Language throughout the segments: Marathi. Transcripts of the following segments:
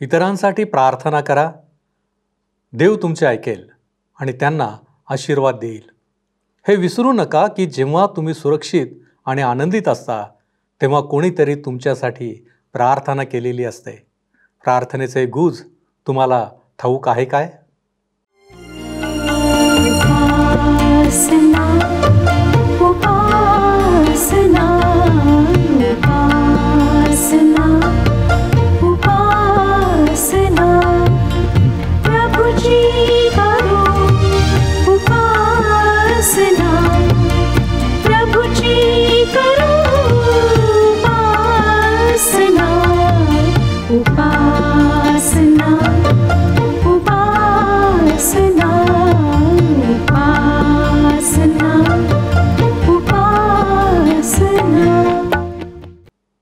इतरांसाठी प्रार्थना करा. देव तुमचे ऐकेल आणि त्यांना आशीर्वाद देईल. हे विसरू नका की जेव्हा तुम्ही सुरक्षित आणि आनंदित असता तेव्हा कोणीतरी तुमच्यासाठी प्रार्थना केलेली असते. प्रार्थनेचे गुज तुम्हाला ठाऊक आहे काय? उपासना, उपासना, उपासना, उपासना, प्रभुची करो उपासना, प्रभुची करो उपासना, उपासना, उपासना, उपासना.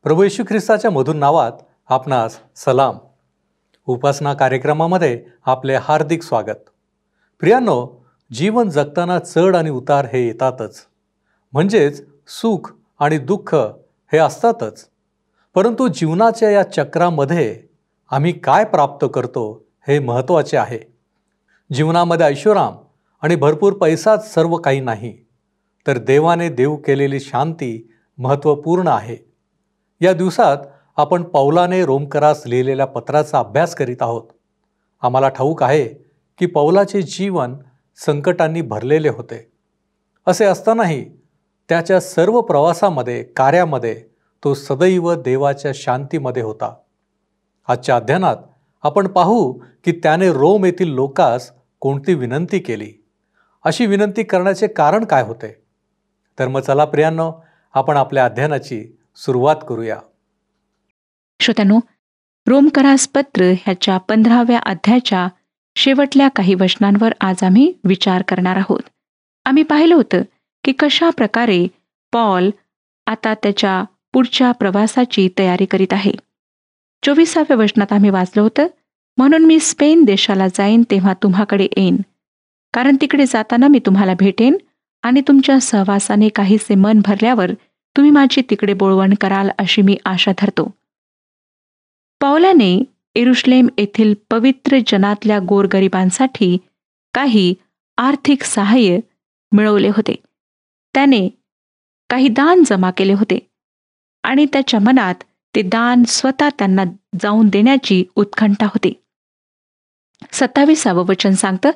प्रभू येशू ख्रिस्ताच्या मधुर नावात आपणास सलाम. उपासना कार्यक्रमामध्ये आपले हार्दिक स्वागत. प्रियांनो, जीवन जगताना चढ आणि उतार हे येतातच, म्हणजेच सुख आणि दुःख हे असतातच. परंतु जीवनाच्या या चक्रामध्ये आम्ही काय प्राप्त करतो हे महत्त्वाचे आहे. जीवनामध्ये ऐशोराम आणि भरपूर पैसाच सर्व काही नाही, तर देवाने देऊ केलेली शांती महत्त्वपूर्ण आहे. या दिवसात आपण पौलाने रोमकरास लिहिलेल्या पत्राचा अभ्यास करीत आहोत. आम्हाला ठाऊक आहे की पौलाचे जीवन संकटांनी भरलेले होते. असे असतानाही त्याच्या सर्व प्रवासामध्ये, कार्यामध्ये तो सदैव देवाच्या शांतीमध्ये होता. आजच्या अध्ययनात आपण पाहू की त्याने रोम येथील लोकांस कोणती विनंती केली. अशी विनंती करण्याचे कारण काय होते? तर मग चला प्रियांनो, आपण आपल्या अध्ययनाची सुरुवात करूया. श्रोत्यांनो, रोमकरास पत्र ह्याच्या 15व्या अध्यायाच्या शेवटल्या काही वचनांवर आज आम्ही विचार करणार आहोत. आम्ही पाहिलं होतं की कशा प्रकारे पॉल आता त्याच्या पुढच्या प्रवासाची तयारी करीत आहे. 24व्या वचनात आम्ही वाचलं होतं, म्हणून मी स्पेन देशाला जाईन तेव्हा तुम्हाकडे येईन, कारण तिकडे जाताना मी तुम्हाला भेटेन आणि तुमच्या सहवासाने काहीसे मन भरल्यावर तुम्ही माझी तिकडे बोळवण कराल अशी मी आशा धरतो. पौलाने येरुशलेम येथील पवित्र जनातल्या गोरगरिबांसाठी काही आर्थिक सहाय्य मिळवले होते. त्याने काही दान जमा केले होते आणि त्याच्या मनात ते दान स्वतः त्यांना जाऊन देण्याची उत्कंठा होती. 27वं वचन सांगतं,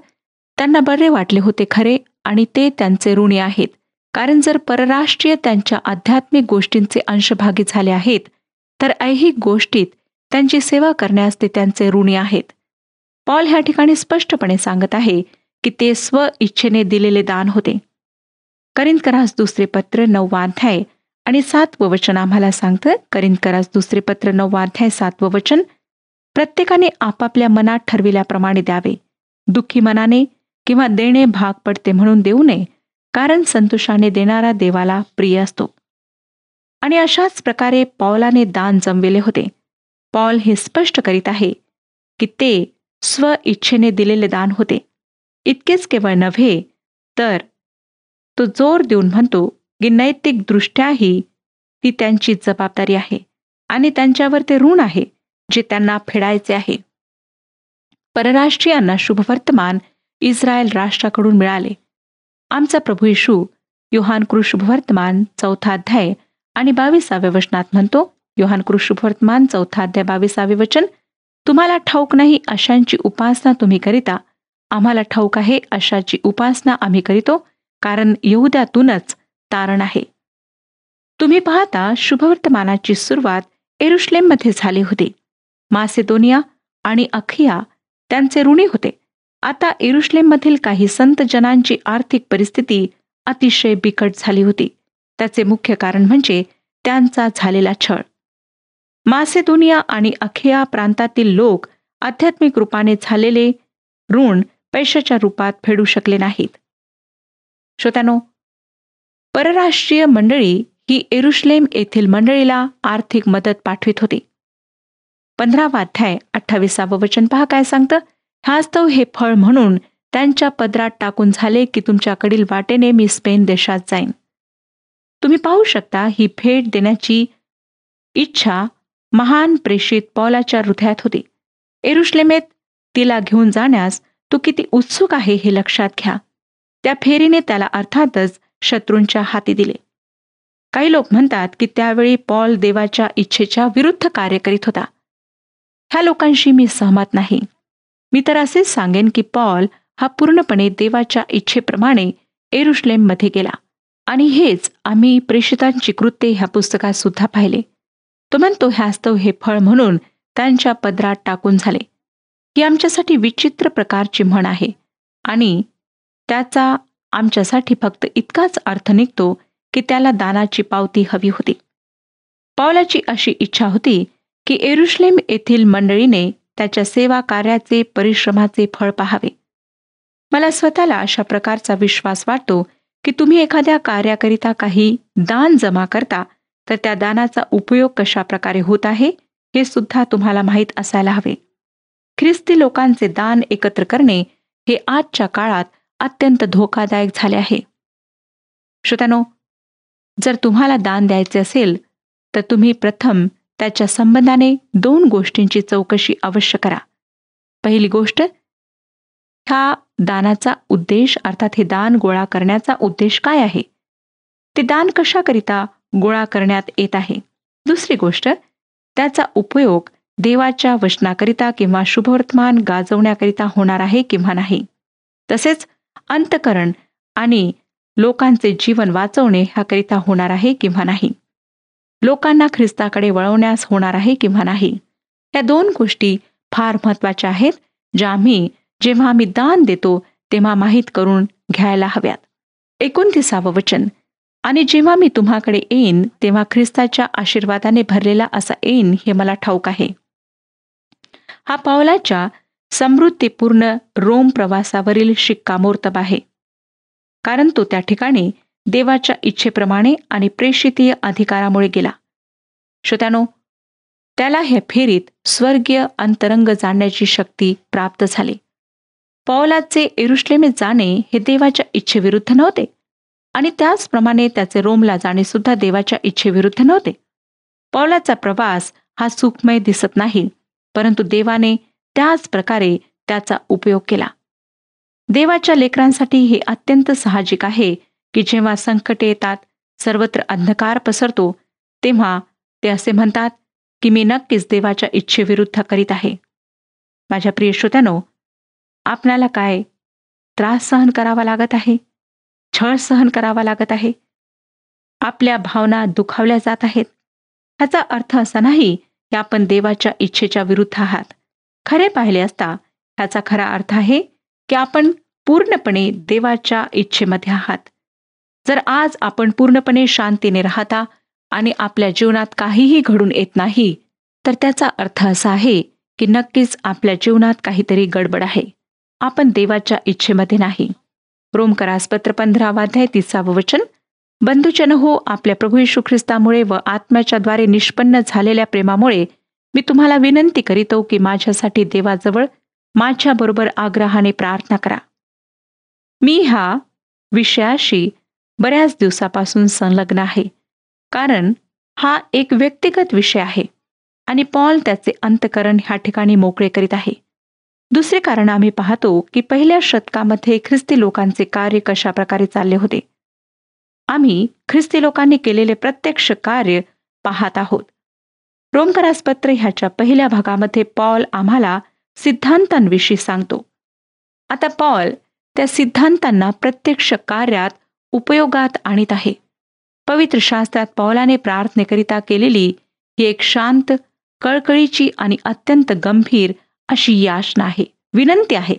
त्यांना बरे वाटले होते खरे आणि ते त्यांचे ऋणी आहेत, कारण जर परराष्ट्रीय त्यांच्या आध्यात्मिक गोष्टींचे अंशभागी झाले आहेत तर ऐहिक गोष्टीत त्यांची सेवा करण्यास ते त्यांचे ऋणी आहेत. पॉल ह्या ठिकाणी स्पष्टपणे सांगत आहे की ते स्व इच्छेने दिलेले दान होते. करिंथकरास दुसरे पत्र 9 अध्याय आणि 7 वचन आम्हाला सांगतं. करिंथकरास दुसरे पत्र 9 अध्याय 7 वचन, प्रत्येकाने आपापल्या मनात ठरविल्याप्रमाणे द्यावे, दुःखी मनाने किंवा देणे भाग पडते म्हणून देऊ नये, कारण संतोषाने देणारा देवाला प्रिय असतो. आणि अशाच प्रकारे पौलाने दान जमविले होते. पॉल हे स्पष्ट करीत आहे की ते स्व इच्छेने दिलेले दान होते. इतकेच केवळ नव्हे, तर तो जोर देऊन म्हणतो की नैतिकदृष्ट्याही ती त्यांची जबाबदारी आहे आणि त्यांच्यावर ते ऋण आहे जे त्यांना फेडायचे आहे. परराष्ट्रीयांना शुभवर्तमान इस्रायल राष्ट्राकडून मिळाले. आमचा प्रभू येशू योहान कृ शुभवर्तमान 4 अध्याय आणि 22व्या वचनात म्हणतो, योहान कृ शुभवर्तमान 4 अध्याय 22 वचन, तुम्हाला ठाऊक नाही अशांची उपासना तुम्ही करिता, आम्हाला ठाऊक आहे अशाची उपासना आम्ही करीतो, कारण यहुद्यातूनच तारण आहे. तुम्ही पाहता शुभवर्तमानाची सुरुवात येरुशलेममध्ये झाली होती. मासेदोनिया आणि अखिया त्यांचे ऋणी होते. आता येरुशलेममधील काही संत जनांची आर्थिक परिस्थिती अतिशय बिकट झाली होती. त्याचे मुख्य कारण म्हणजे त्यांचा झालेला छळ. मासेदोनिया आणि अखिया प्रांतातील लोक आध्यात्मिक रूपाने झालेले ऋण पैशाच्या रूपात फेडू शकले नाहीत. श्रोत्यानो, परराष्ट्रीय मंडळी ही येरुशलेम येथील मंडळीला आर्थिक मदत पाठवित होती. 15 अध्याय 28 वचन पहा काय सांगतं, ह्यास्तव हे फळ म्हणून त्यांच्या पदरात टाकून झाले की तुमच्याकडील वाटेने मी स्पेन देशात जाईन. तुम्ही पाहू शकता ही भेट देण्याची इच्छा महान प्रेषित पौलाच्या हृदयात होती. येरुशलेमेत तिला घेऊन जाण्यास तो किती उत्सुक आहे हे लक्षात घ्या. त्या फेरीने त्याला अर्थातच शत्रूंच्या हाती दिले. काही लोक म्हणतात की त्यावेळी पॉल देवाच्या इच्छेच्या विरुद्ध कार्य करीत होता. ह्या लोकांशी मी सहमत नाही. मी तर असेच सांगेन की पॉल हा पूर्णपणे देवाच्या इच्छेप्रमाणे येरुशलेममध्ये गेला. आणि हेच आम्ही प्रेषितांची कृत्ये ह्या पुस्तकात सुद्धा पाहिले. तो म्हणतो ह्यास्तव हे फळ म्हणून त्यांच्या पदरात टाकून झाले. ही आमच्यासाठी विचित्र प्रकारची म्हण आहे आणि त्याचा आमच्यासाठी फक्त इतकाच अर्थ निघतो की त्याला दानाची पावती हवी होती. पौलाची अशी इच्छा होती की येरुशलेम येथील मंडळीने त्याच्या सेवा कार्याचे परिश्रमाचे फळ पाहावे. मला स्वतःला अशा प्रकारचा विश्वास वाटतो की तुम्ही एखाद्या कार्याकरिता काही दान जमा करता तर त्या दानाचा उपयोग कशा प्रकारे होत आहे हे सुद्धा तुम्हाला माहीत असायला हवे. ख्रिस्ती लोकांचे दान एकत्र करणे हे आजच्या काळात अत्यंत धोकादायक झाले आहे. श्रोत्यानो, जर तुम्हाला दान द्यायचे असेल तर तुम्ही प्रथम त्याच्या संबंधाने 2 गोष्टींची चौकशी अवश्य करा. पहिली गोष्ट, ह्या दानाचा उद्देश अर्थात हे दान गोळा करण्याचा उद्देश काय आहे, ते दान कशाकरिता गोळा करण्यात येत आहे. दुसरी गोष्ट, त्याचा उपयोग देवाच्या वचनाकरिता किंवा शुभवर्तमान गाजवण्याकरिता होणार आहे किंवा नाही. तसेच अंतःकरण आणि लोकांचे जीवन वाचवणे ह्याकरिता होणार आहे किंवा नाही. लोकांना ख्रिस्ताकडे वळवण्यास होणार आहे किंवा नाही. या 2 गोष्टी फार महत्त्वाच्या आहेत ज्या आम्ही जेव्हा आम्ही दान देतो तेव्हा माहीत करून घ्यायला हव्यात. 29 वचन, आणि जेव्हा मी तुम्हाकडे येईन तेव्हा ख्रिस्ताच्या आशीर्वादाने भरलेला असा येईन हे मला ठाऊक आहे. हा पौलाच्या समृद्धीपूर्ण रोम प्रवासावरील शिक्कामोर्तब आहे, कारण तो त्या ठिकाणी देवाच्या इच्छेप्रमाणे आणि प्रेषितीय अधिकारामुळे गेला. श्रोत्यानो, त्याला ह्या फेरीत स्वर्गीय अंतरंग जाणण्याची शक्ती प्राप्त झाली. पौलाचे येरुशलेमेत जाणे हे देवाच्या इच्छेविरुद्ध नव्हते आणि त्याचप्रमाणे त्याचे रोमला जाणे सुद्धा देवाच्या इच्छेविरुद्ध नव्हते. पौलाचा प्रवास हा सुखमय दिसत नाही, परंतु देवाने त्याच प्रकारे त्याचा उपयोग केला. देवाच्या लेकरांसाठी हे अत्यंत साहजिक आहे की जेव्हा संकटे येतात, सर्वत्र अंधकार पसरतो, तेव्हा ते असे म्हणतात की मी नक्कीच देवाच्या इच्छेविरुद्ध करीत आहे. माझ्या प्रिय श्रोत्यानो, आपणाला काय त्रास सहन करावा लागत आहे, छळ सहन करावा लागत आहे, आपल्या भावना दुखावल्या जात आहेत, ह्याचा अर्थ असा नाही की आपण देवाच्या इच्छेच्या विरुद्ध आहात. खरे पाहिले असता ह्याचा खरा अर्थ आहे की आपण पूर्णपणे देवाच्या इच्छेमध्ये आहात. जर आज आपण पूर्णपणे शांतीने राहता आणि आपल्या जीवनात काहीही घडून येत नाही, तर त्याचा अर्थ असा आहे की नक्कीच आपल्या जीवनात काहीतरी गडबड आहे. आपण देवाच्या इच्छेमध्ये नाही. रोमकरासपत्र 15 वचन, बंधुजन हो, आपल्या प्रभू येशू ख्रिस्तामुळे व आत्म्याच्याद्वारे निष्पन्न झालेल्या प्रेमामुळे मी तुम्हाला विनंती करीतो की माझ्यासाठी देवाजवळ माझ्याबरोबर आग्रहाने प्रार्थना करा. मी ह्या विषयाशी बऱ्याच दिवसापासून संलग्न आहे, कारण हा एक व्यक्तिगत विषय आहे आणि पॉल त्याचे अंतःकरण ह्या ठिकाणी मोकळे करीत आहे. दुसरे कारण आम्ही पाहतो की पहिल्या शतकामध्ये ख्रिस्ती लोकांचे कार्य कशा प्रकारे चालले होते. आम्ही ख्रिस्ती लोकांनी केलेले प्रत्यक्ष कार्य पाहत आहोत. रोमकरासपत्र ह्याच्या पहिल्या भागामध्ये पॉल आम्हाला सिद्धांतांविषयी सांगतो. आता पॉल त्या सिद्धांतांना प्रत्यक्ष कार्यात उपयोगात आणीत आहे. पवित्र शास्त्रात पौलाने प्रार्थनेकरिता केलेली ही एक शांत, कळकळीची आणि अत्यंत गंभीर अशी याचना आहे, विनंती आहे.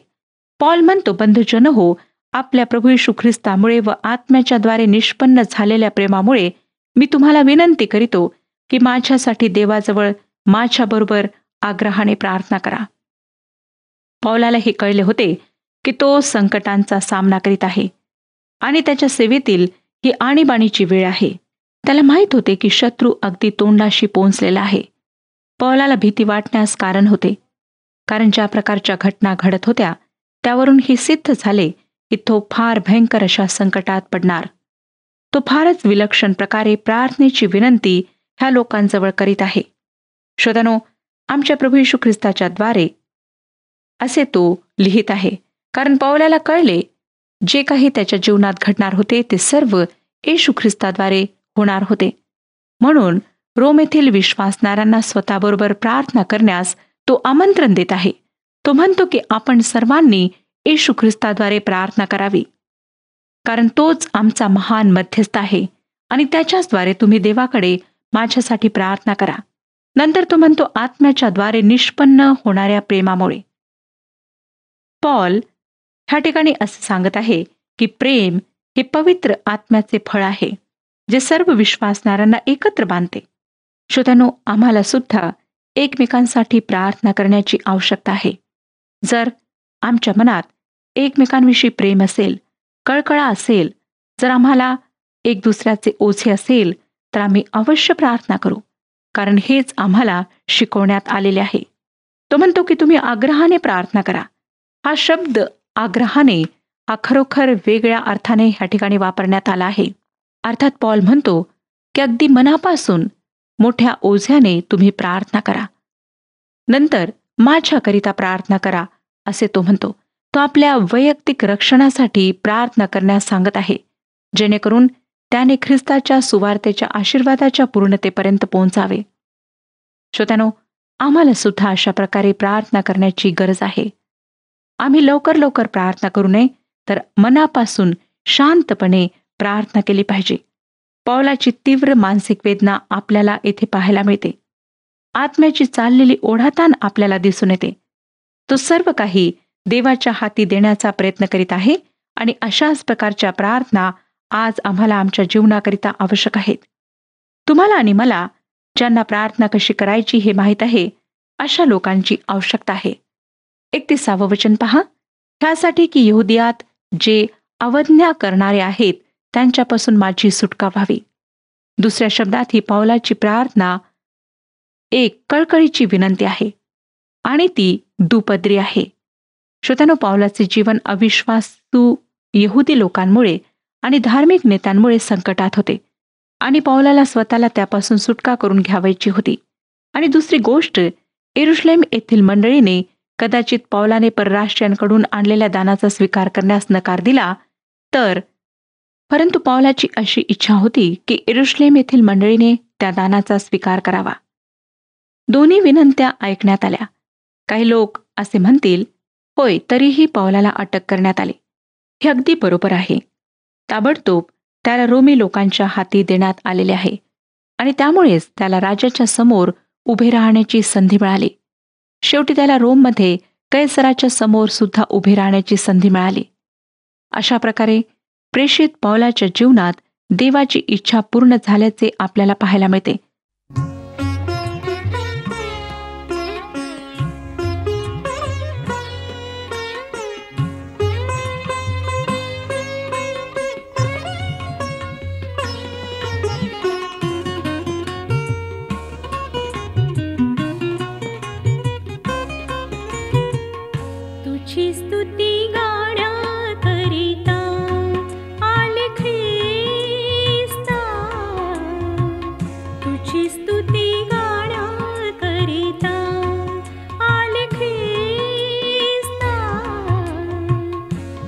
पॉल म्हणतो, बंधुजन हो, आपल्या प्रभू येशू ख्रिस्तामुळे व आत्म्याच्याद्वारे निष्पन्न झालेल्या प्रेमामुळे मी तुम्हाला विनंती करीतो की माझ्यासाठी देवाजवळ माझ्याबरोबर आग्रहाने प्रार्थना करा. पौलाला हे कळले होते की तो संकटांचा सामना करीत आहे आणि त्याच्या सेवेतील ही आणीबाणीची वेळ आहे. त्याला माहीत होते की शत्रू अगदी तोंडाशी पोहोचलेला आहे. पौलाला भीती वाटण्यास कारण होते, कारण ज्या प्रकारच्या घटना घडत होत्या त्यावरून हे सिद्ध झाले की तो फार भयंकर अशा संकटात पडणार. तो फारच विलक्षण प्रकारे प्रार्थनेची विनंती ह्या लोकांजवळ करीत आहे. श्रोत्यानो, आमच्या प्रभू येशू ख्रिस्ताच्या द्वारे असे तो लिहित आहे. कारण पौलाला कळले, जे काही त्याच्या जीवनात घडणार होते ते सर्व येशू ख्रिस्ताद्वारे होणार होते. म्हणून रोम येथील विश्वासणाऱ्यांना स्वतःबरोबर प्रार्थना करण्यास तो आमंत्रण देत आहे. तो म्हणतो की आपण सर्वांनी येशू ख्रिस्ताद्वारे प्रार्थना करावी, कारण तोच आमचा महान मध्यस्थ आहे आणि त्याच्याचद्वारे तुम्ही देवाकडे माझ्यासाठी प्रार्थना करा. नंतर तो म्हणतो आत्म्याच्या द्वारे निष्पन्न होणाऱ्या प्रेमामुळे. पॉल ह्या ठिकाणी असं सांगत आहे की प्रेम हे पवित्र आत्म्याचे फळ आहे, जे सर्व विश्वासणाऱ्यांना एकत्र बांधते. श्रोत्यांनो, आम्हाला सुद्धा एकमेकांसाठी प्रार्थना करण्याची आवश्यकता आहे. जर आमच्या मनात एकमेकांविषयी प्रेम असेल, कळकळा असेल, जर आम्हाला एक दुसऱ्याचे ओझे असेल, तर आम्ही अवश्य प्रार्थना करू, कारण हेच आम्हाला शिकवण्यात आलेले आहे. तो म्हणतो की तुम्ही आग्रहाने प्रार्थना करा. हा शब्द आग्रहाने हा खरोखर वेगळ्या अर्थाने ह्या ठिकाणी वापरण्यात आला आहे. अर्थात पॉल म्हणतो की अगदी मनापासून मोठ्या ओझ्याने तुम्ही प्रार्थना करा. नंतर माझ्याकरिता प्रार्थना करा असे तो म्हणतो. तो आपल्या वैयक्तिक रक्षणासाठी प्रार्थना करण्यास सांगत आहे, जेणेकरून त्याने ख्रिस्ताच्या सुवार्तेच्या आशीर्वादाच्या पूर्णतेपर्यंत पोहोचावे. श्रोत्यानो, आम्हाला सुद्धा अशा प्रकारे प्रार्थना करण्याची गरज आहे. आम्ही लवकर लवकर प्रार्थना करू नये, तर मनापासून शांतपणे प्रार्थना केली पाहिजे. पौलाची तीव्र मानसिक वेदना आपल्याला येथे पाहायला मिळते. आत्म्याची चाललेली ओढाताण आपल्याला दिसून येते. तो सर्व काही देवाच्या हाती देण्याचा प्रयत्न करीत आहे आणि अशाच प्रकारच्या प्रार्थना आज आम्हाला आमच्या जीवनाकरिता आवश्यक आहेत. तुम्हाला आणि मला, ज्यांना प्रार्थना कशी करायची हे माहीत आहे, अशा लोकांची आवश्यकता आहे. 31 वचन पहा. ह्यासाठी की यहुदियात जे अवज्ञा करणारे आहेत त्यांच्यापासून माझी सुटका व्हावी. दुसऱ्या शब्दात ही पौलाची प्रार्थना एक कळकळीची विनंती आहे आणि ती दुपदरी आहे. श्रोत्यानो, पौलाचे जीवन अविश्वासू यहुदी लोकांमुळे आणि धार्मिक नेत्यांमुळे संकटात होते आणि पौलाला स्वतःला त्यापासून सुटका करून घ्यावायची होती. आणि दुसरी गोष्ट, यरुशलेम येथील मंडळीने कदाचित पौलाने परराष्ट्रीयांकडून आणलेल्या दानाचा स्वीकार करण्यास नकार दिला तर, परंतु पौलाची अशी इच्छा होती की यरुशलेम येथील मंडळीने त्या दानाचा स्वीकार करावा. दोन्ही विनंत्या ऐकण्यात आल्या. काही लोक असे म्हणतील, होय, तरीही पौलाला अटक करण्यात आली. हे अगदी बरोबर आहे. ताबडतोब त्याला रोमी लोकांच्या हाती देण्यात आलेले आहे आणि त्यामुळेच त्याला राजाच्या समोर उभे राहण्याची संधी मिळाली. शेवटी त्याला रोममध्ये कैसराच्या समोर सुद्धा उभे राहण्याची संधी मिळाली. अशा प्रकारे प्रेषित पौलाच्या जीवनात देवाची इच्छा पूर्ण झाल्याचे आपल्याला पाहायला मिळते. तुझी स्तुती गाण्याकरिता आले ख्रिस्ता, तुझी स्तुती गाण्याकरिता आले ख्रिस्ता,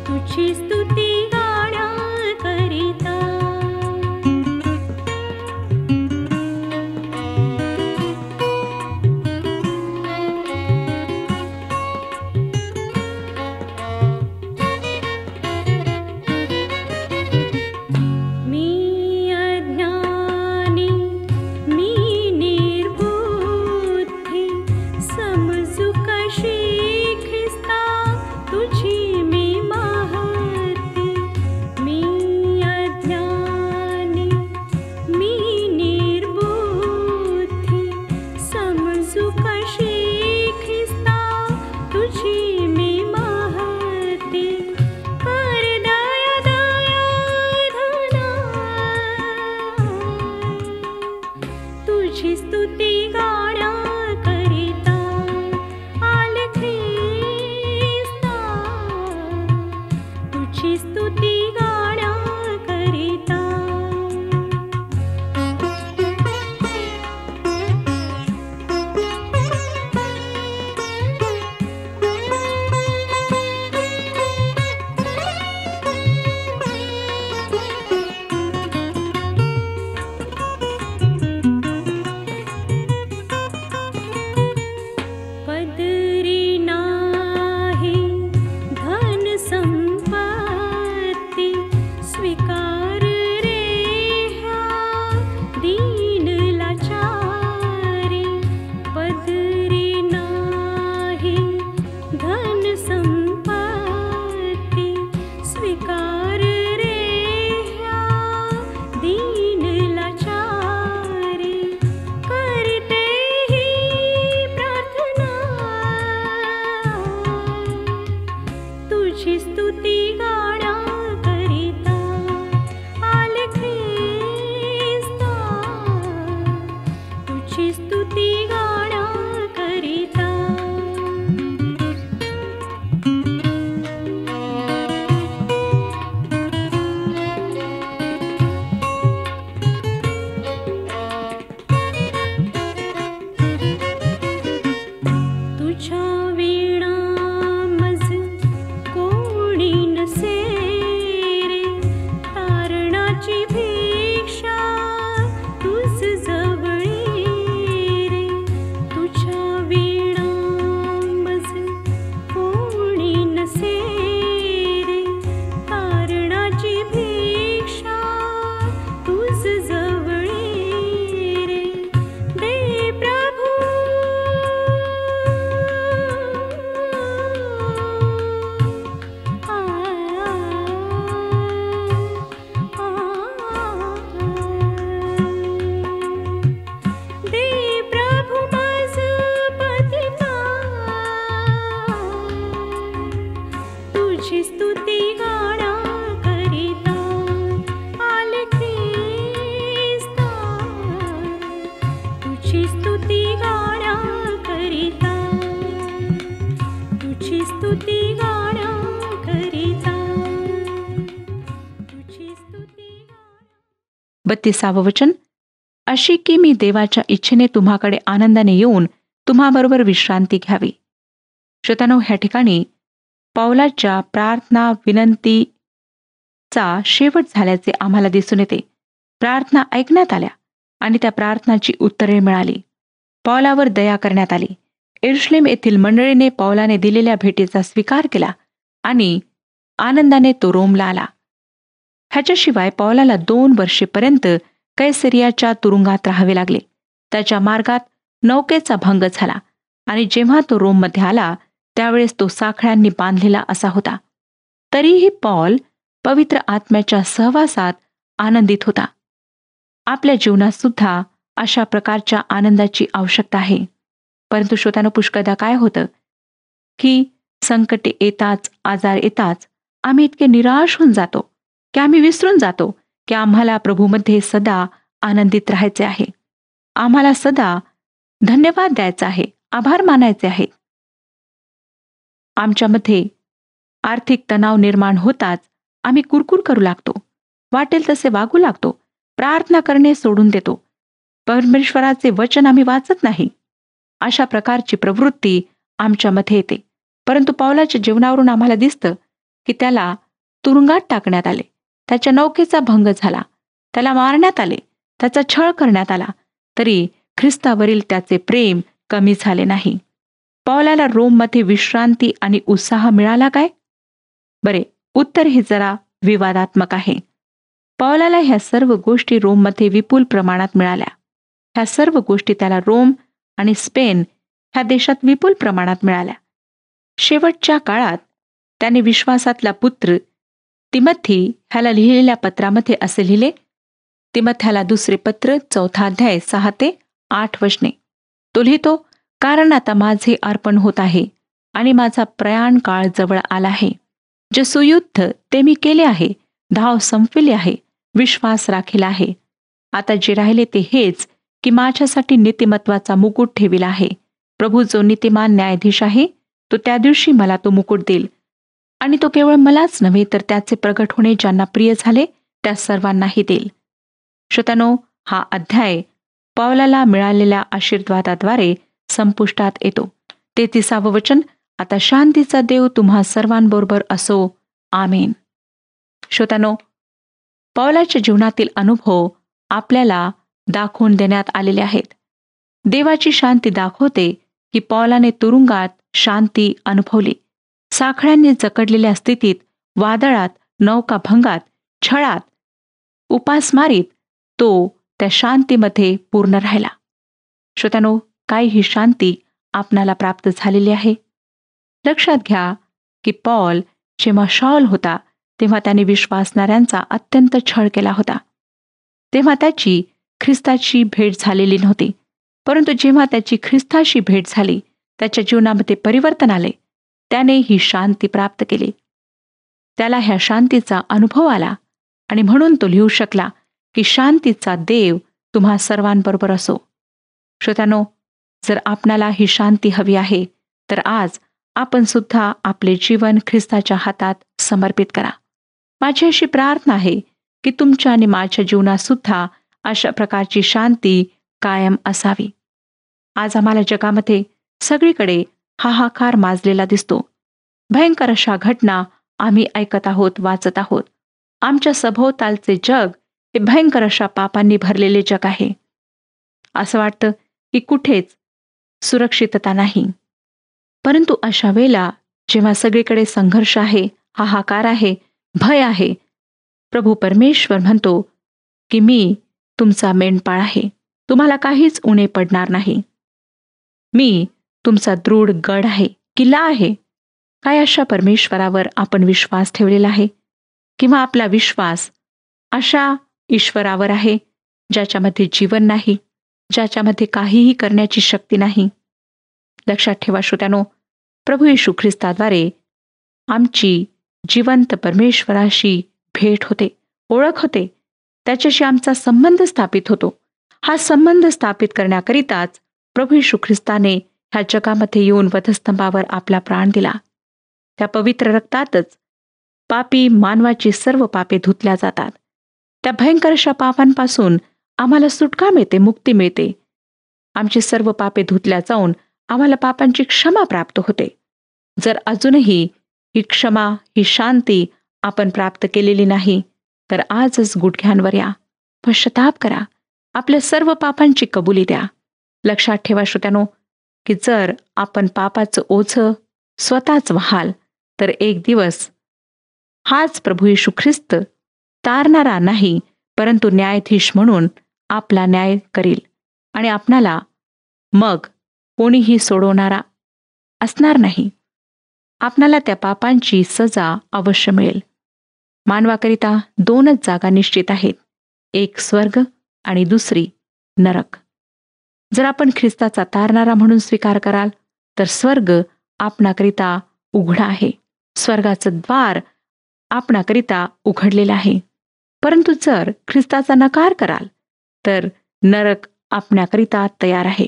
तुझी स्तुती गाण्याकरिता. तुझी स्तुती गाण्याकरिता आले ख्रिस्ता, तुझी स्तुती गाण्याकरिता, तुझी स्तुती गाण्याकरिता, तुझी स्तुती गाण्या. 32 वचन. अशी की मी देवाच्या इच्छेने तुम्हाकडे आनंदाने येऊन तुम्हाबरोबर विश्रांती घ्यावी. श्रोत्यानो, ह्या ठिकाणी पौलाच्या प्रार्थना विनंतीचा शेवट झाल्याचे आम्हाला दिसून येते. प्रार्थना ऐकण्यात आल्या आणि त्या प्रार्थनाची उत्तरे मिळाली. पौलावर दया करण्यात आली. यरुशलेम येथील मंडळीने पौलाने दिलेल्या भेटीचा स्वीकार केला आणि आनंदाने तो रोमला आला. ह्याच्याशिवाय पौलाला 2 वर्षेपर्यंत कैसरियाच्या तुरुंगात राहावे लागले. त्याच्या मार्गात नौकेचा भंग झाला आणि जेव्हा तो रोममध्ये आला त्यावेळेस तो साखळ्यांनी बांधलेला असा होता. तरीही पौल पवित्र आत्म्याच्या सहवासात आनंदित होता. आपल्या जीवनात सुद्धा अशा प्रकारच्या आनंदाची आवश्यकता आहे. परंतु श्रोत्यानो, पुष्कळदा काय होतं की संकटे येताच, आजार येताच आम्ही इतके निराश होऊन जातो की आम्ही विसरून जातो की आम्हाला प्रभूमध्ये सदा आनंदित राहायचे आहे. आम्हाला सदा धन्यवाद द्यायचा आहे, आभार मानायचे आहेत. आमच्यामध्ये आर्थिक तणाव निर्माण होताच आम्ही कुरकुर करू लागतो, वाटेल तसे वागू लागतो, प्रार्थना करणे सोडून देतो, परमेश्वराचे वचन आम्ही वाचत नाही. अशा प्रकारची प्रवृत्ती आमच्यामध्ये येते. परंतु पौलाच्या जीवनावरून आम्हाला दिसतं की त्याला तुरुंगात टाकण्यात आले, त्याच्या नौकेचा भंग झाला, त्याला मारण्यात आले, त्याचा छळ करण्यात आला, तरी ख्रिस्तावरील त्याचे प्रेम कमी झाले नाही. पौलाला रोममध्ये विश्रांती आणि उत्साह मिळाला काय? बरे, उत्तर हे जरा विवादात्मक आहे. पौलाला ह्या सर्व गोष्टी रोममध्ये विपुल प्रमाणात मिळाल्या. ह्या सर्व गोष्टी त्याला रोम आणि स्पेन ह्या देशात विपुल प्रमाणात मिळाल्या. शेवटच्या काळात त्याने विश्वासातला पुत्र तिमथी ह्याला लिहिलेल्या पत्रामध्ये असे लिहिले. तिमथ्याला 2 पत्र 4 अध्याय 6 ते 8 वचने. तो लिहितो, कारण आता माझे अर्पण होत आहे आणि माझा प्रयाण काळ जवळ आला आहे. जे सुयुद्ध ते मी केले आहे, धाव संपविली आहे, विश्वास राखीला आहे. आता जे राहिले ते हेच की माझ्यासाठी नीतिमत्वाचा मुकुट ठेविला आहे. प्रभू जो नीतिमान न्यायाधीश आहे तो त्या दिवशी मला तो मुकुट देईल, आणि तो केवळ मलाच नव्हे तर त्याचे प्रगट होणे ज्यांना प्रिय झाले त्या सर्वांनाही देईल. श्रोत्यानो, हा अध्याय पौलाला मिळालेल्या आशीर्वादाद्वारे संपुष्टात येतो. 33 वचन. आता शांतीचा देव तुम्हा सर्वांबरोबर असो. आमेन. श्रोत्यानो, पौलाच्या जीवनातील अनुभव आपल्याला दाखवून देण्यात आलेले आहेत. देवाची शांती दाखवते की पौलाने तुरुंगात शांती अनुभवली. साखळ्यांनी जकडलेल्या स्थितीत, वादळात, नौकाभंगात, छळात, उपासमारीत तो त्या शांतीमध्ये पूर्ण राहिला. श्रोत्यानो, काय ही शांती आपणाला प्राप्त झालेली आहे? लक्षात घ्या की पौल जेव्हा शाऊल होता तेव्हा त्याने विश्वासणाऱ्यांचा अत्यंत छळ केला होता. तेव्हा त्याची ख्रिस्ताची भेट झालेली नव्हती. परंतु जेव्हा त्याची ख्रिस्ताशी भेट झाली, त्याच्या जीवनामध्ये परिवर्तन आले, त्याने ही शांती प्राप्त केली. त्याला ह्या शांतीचा अनुभव आला आणि म्हणून तो लिहू शकला की शांतीचा देव तुम्हा सर्वांबरोबर असो. श्रोत्यानो, जर आपणाला ही शांती हवी आहे तर आज आपण सुद्धा आपले जीवन ख्रिस्ताच्या हातात समर्पित करा. माझी अशी प्रार्थना आहे की तुमच्या आणि माझ्या जीवनात सुद्धा अशा प्रकारची शांती कायम असावी. आज आम्हाला जगामध्ये सगळीकडे हाहाकार माजलेला दिसतो. भयंकर अशा घटना आम्ही ऐकत आहोत, वाचत आहोत. आमच्या सभोवतालचे जग हे भयंकर अशा पापांनी भरलेले जग आहे. असं वाटतं की कुठेच सुरक्षितता नाही. परंतु अशा वेळेला जेव्हा सगळीकडे संघर्ष आहे, हाहाकार आहे, भय आहे, प्रभू परमेश्वर म्हणतो की मी तुमचा मेंढपाळ आहे, तुम्हाला काहीच उणे पडणार नाही. मी तुमचा दृढ गड आहे, किल्ला आहे. काय अशा परमेश्वरावर आपण विश्वास ठेवलेला आहे? किंवा आपला विश्वास अशा ईश्वरावर आहे ज्याच्यामध्ये जीवन नाही, ज्याच्यामध्ये काहीही करण्याची शक्ती नाही? लक्षात ठेवा श्रोत्यानो, प्रभू येशू ख्रिस्ताद्वारे आमची जिवंत परमेश्वराशी भेट होते, ओळख होते, त्याच्याशी आमचा संबंध स्थापित होतो. हा संबंध स्थापित करण्याकरिताच प्रभू येशू ख्रिस्ताने ह्या जगामध्ये येऊन वधस्तंभावर आपला प्राण दिला. त्या पवित्र रक्तातच पापी मानवाची सर्व पापे धुतल्या जातात. त्या भयंकर अशा पापांपासून आम्हाला सुटका मिळते, मुक्ती मिळते. आमची सर्व पापे धुतल्या जाऊन आम्हाला पापांची क्षमा प्राप्त होते. जर अजूनही ही क्षमा, ही शांती आपण प्राप्त केलेली नाही, तर आजच गुडघ्यांवर या, पश्चाताप करा, आपल्या सर्व पापांची कबुली द्या. लक्षात ठेवा श्रोत्यानो, की जर आपण पापाचं ओझं स्वतःच व्हाल, तर एक दिवस हाच प्रभू येशू ख्रिस्त तारणारा नाही, परंतु न्यायाधीश म्हणून आपला न्याय करील आणि आपणाला मग कोणीही सोडवणारा असणार नाही. आपणाला त्या पापांची सजा अवश्य मिळेल. मानवाकरिता 2च जागा निश्चित आहेत, एक स्वर्ग आणि दुसरी नरक. जर आपण ख्रिस्ताचा तारणारा म्हणून स्वीकार कराल, तर स्वर्ग आपणाकरिता उघडा आहे, स्वर्गाचं द्वार आपणाकरिता उघडलेलं आहे. परंतु जर ख्रिस्ताचा नकार कराल, तर नरक आपणाकरिता तयार आहे.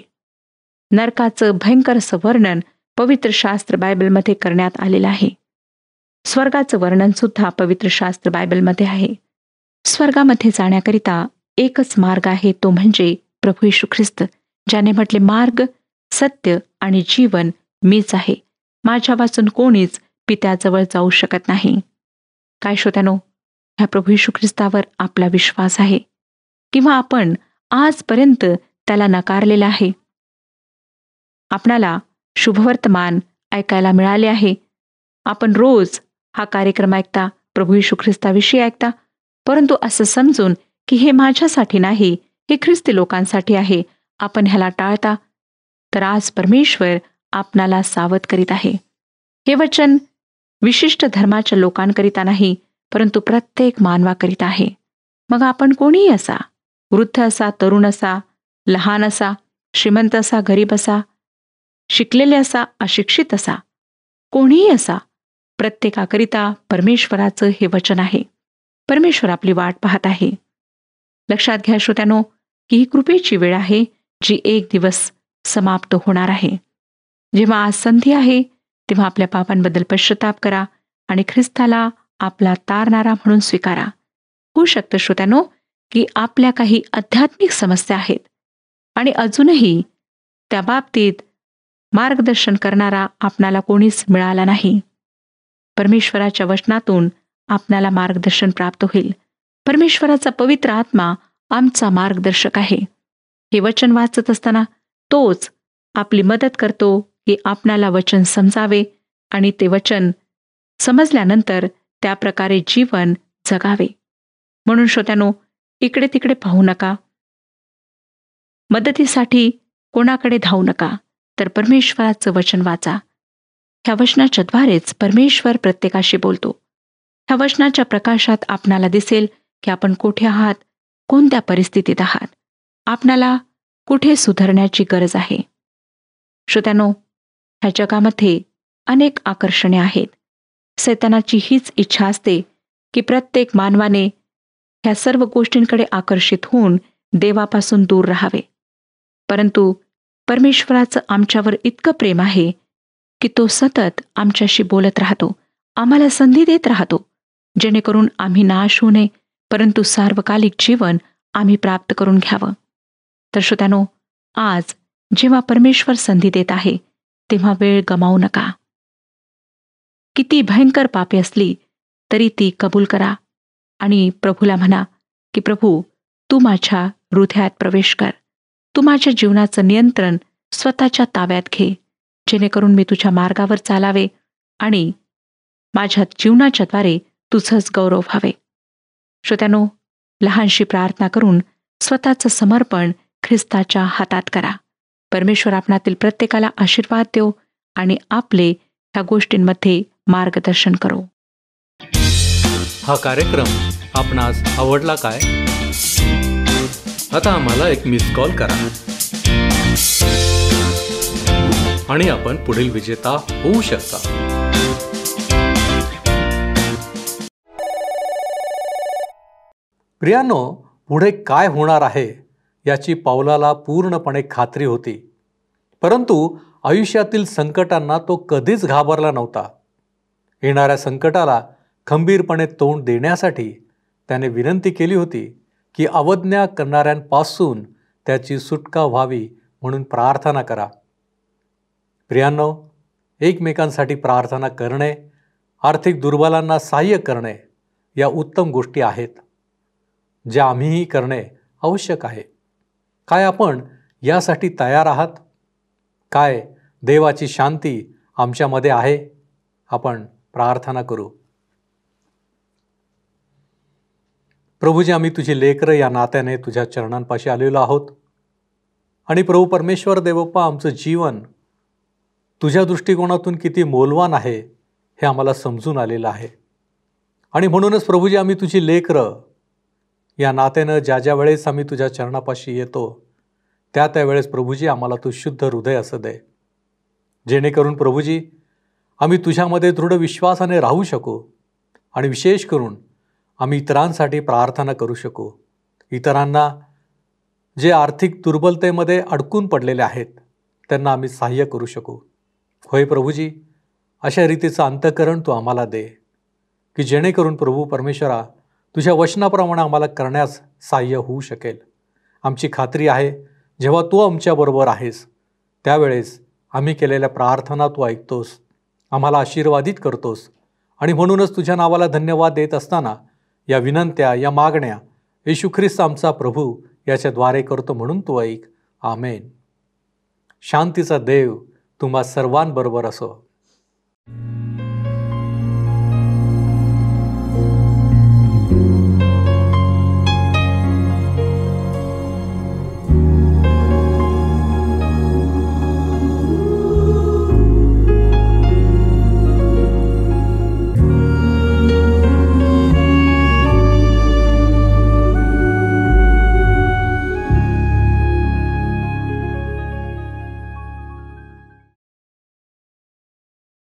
नरकाचं भयंकर असं वर्णन पवित्र शास्त्र बायबलमध्ये करण्यात आलेलं आहे. स्वर्गाचं वर्णन सुद्धा पवित्र शास्त्र बायबलमध्ये आहे. स्वर्गामध्ये जाण्याकरिता एकच मार्ग आहे, तो म्हणजे प्रभू येशू ख्रिस्त, ज्याने म्हटले, मार्ग, सत्य आणि जीवन मीच आहे, माझ्या वाचून कोणीच पित्याजवळ जाऊ शकत नाही. काय श्रोत्यानो, ह्या प्रभू येशू ख्रिस्तावर आपला विश्वास आहे किंवा आपण आजपर्यंत त्याला नकारलेला आहे? आपणाला शुभवर्तमान ऐकायला मिळाले आहे. आपण रोज हा कार्यक्रम ऐकता, प्रभू येशू ख्रिस्ताविषयी ऐकता, परंतु असं समजून की हे माझ्यासाठी नाही, हे ख्रिस्ती लोकांसाठी आहे, आपण ह्याला टाळता. तर आज परमेश्वर आपणाला सावध करीत आहे. हे वचन विशिष्ट धर्माच्या लोकांकरिता नाही, परंतु प्रत्येक मानवाकरिता आहे. मग आपण कोणीही असा, वृद्ध असा, तरुण असा, लहान असा, श्रीमंत असा, गरीब असा, शिकलेले असा, अशिक्षित असा, कोणीही असा, प्रत्येकाकरिता परमेश्वराचं हे वचन आहे. परमेश्वर आपली वाट पाहत आहे. लक्षात घ्या श्रोत्यानो, की ही कृपेची वेळ आहे, जी एक दिवस समाप्त होणार आहे. जेव्हा आज संधी आहे, तेव्हा आपल्या पापांबद्दल पश्चाताप करा आणि ख्रिस्ताला आपला तारणारा म्हणून स्वीकारा. होऊ शकतं श्रोत्यानो, की आपल्या काही आध्यात्मिक समस्या आहेत आणि अजूनही त्या बाबतीत मार्गदर्शन करणारा आपणाला कोणीच मिळाला नाही. परमेश्वराच्या वचनातून आपणाला मार्गदर्शन प्राप्त होईल. परमेश्वराचा पवित्र आत्मा आमचा मार्गदर्शक आहे. हे वचन वाचत असताना तोच आपली मदत करतो की आपणाला वचन समजावे आणि ते वचन समजल्यानंतर त्या प्रकारे जीवन जगावे. म्हणून श्रोत्यानो, इकडे तिकडे पाहू नका, मदतीसाठी कोणाकडे धावू नका, तर परमेश्वराचं वचन वाचा. ह्या वचनाच्या द्वारेच परमेश्वर प्रत्येकाशी बोलतो. ह्या वचनाच्या प्रकाशात आपणाला दिसेल की आपण कुठे आहात, कोणत्या परिस्थितीत आहात, आपणाला कुठे सुधारण्याची गरज आहे. श्रोत्यानो, ह्या जगामध्ये अनेक आकर्षणे आहेत. सैतानाची हीच इच्छा असते की प्रत्येक मानवाने ह्या सर्व गोष्टींकडे आकर्षित होऊन देवापासून दूर राहावे. परंतु परमेश्वराचं आमच्यावर इतकं प्रेम आहे की तो सतत आमच्याशी बोलत राहतो, आम्हाला संधी देत राहतो, जेणेकरून आम्ही नाश होऊ नये, परंतु सार्वकालिक जीवन आम्ही प्राप्त करून घ्यावं. तर श्रोत्यानो, आज जेव्हा परमेश्वर संधी देत आहे, तेव्हा वेळ गमावू नका. किती भयंकर पापे असली तरी ती कबूल करा आणि प्रभूला म्हणा की प्रभू, तू माझ्या हृदयात प्रवेश कर, तू माझ्या जीवनाचं नियंत्रण स्वतःच्या ताब्यात घे, जेणेकरून मी तुझ्या मार्गावर चालावे आणि माझ्या जीवनाच्या द्वारे तुझंच गौरव व्हावे. श्रोत्यानो, लहानशी प्रार्थना करून स्वतःचं समर्पण ख्रिस्ताच्या हातात करा. परमेश्वर आपणातील प्रत्येकाला आशीर्वाद देव आणि आपले ह्या गोष्टींमध्ये मार्गदर्शन करो. हा कार्यक्रम आपणास आवडला काय? आता आम्हाला एक मिस कॉल करा आणि आपण पुढील विजेता होऊ शकता. प्रियांनो, पुढे काय होणार आहे याची पावलाला पूर्णपणे खात्री होती, परंतु आयुष्यातील संकटांना तो कधीच घाबरला नव्हता. येणाऱ्या संकटाला खंबीरपणे तोंड देण्यासाठी त्याने विनंती केली होती की अवज्ञा करणाऱ्यांपासून त्याची सुटका व्हावी म्हणून प्रार्थना करा. प्रियांनो, एकमेकांसाठी प्रार्थना करणे, आर्थिक दुर्बलांना सहाय्य करणे या उत्तम गोष्टी आहेत, ज्या आम्हीही करणे आवश्यक आहे. काय आपण यासाठी तयार आहात? काय देवाची शांती आमच्यामध्ये आहे? आपण प्रार्थना करू. प्रभूजी, आम्ही तुझी लेकरं या नात्याने तुझ्या चरणांपाशी आलेलो आहोत. आणि प्रभू परमेश्वर देवप्पा, आमचं जीवन तुझ्या दृष्टिकोनातून किती मौल्यवान आहे हे आम्हाला समजून आलेलं आहे. आणि म्हणूनच प्रभूजी, आम्ही तुझी लेकरं या नात्यानं ज्या वेळेस आम्ही तुझ्या चरणापाशी येतो त्या वेळेस प्रभूजी आम्हाला तू शुद्ध हृदय असं दे, जेणेकरून प्रभूजी आम्ही तुझ्यामध्ये दृढ विश्वासाने राहू शकू आणि विशेष करून आम्ही इतरांसाठी प्रार्थना करू शकू. इतरांना जे आर्थिक दुर्बलतेमध्ये अडकून पडलेले आहेत त्यांना आम्ही सहाय्य करू शकू. होय प्रभूजी, अशा रीतीचं अंतःकरण तू आम्हाला दे की जेणेकरून प्रभू परमेश्वरा तुझ्या वचनाप्रमाणे आम्हाला करण्यास सहाय्य होऊ शकेल. आमची खात्री आहे जेव्हा तू आमच्याबरोबर आहेस त्यावेळेस आम्ही केलेल्या प्रार्थना तू ऐकतोस, आम्हाला आशीर्वादित करतोस. आणि म्हणूनच तुझ्या नावाला धन्यवाद देत असताना या विनंत्या, या मागण्या येशू ख्रिस्त आमचा प्रभू याच्याद्वारे करतो म्हणून तू ऐक. आमेन. शांतीचा देव तुम्हा सर्वांबरोबर असो.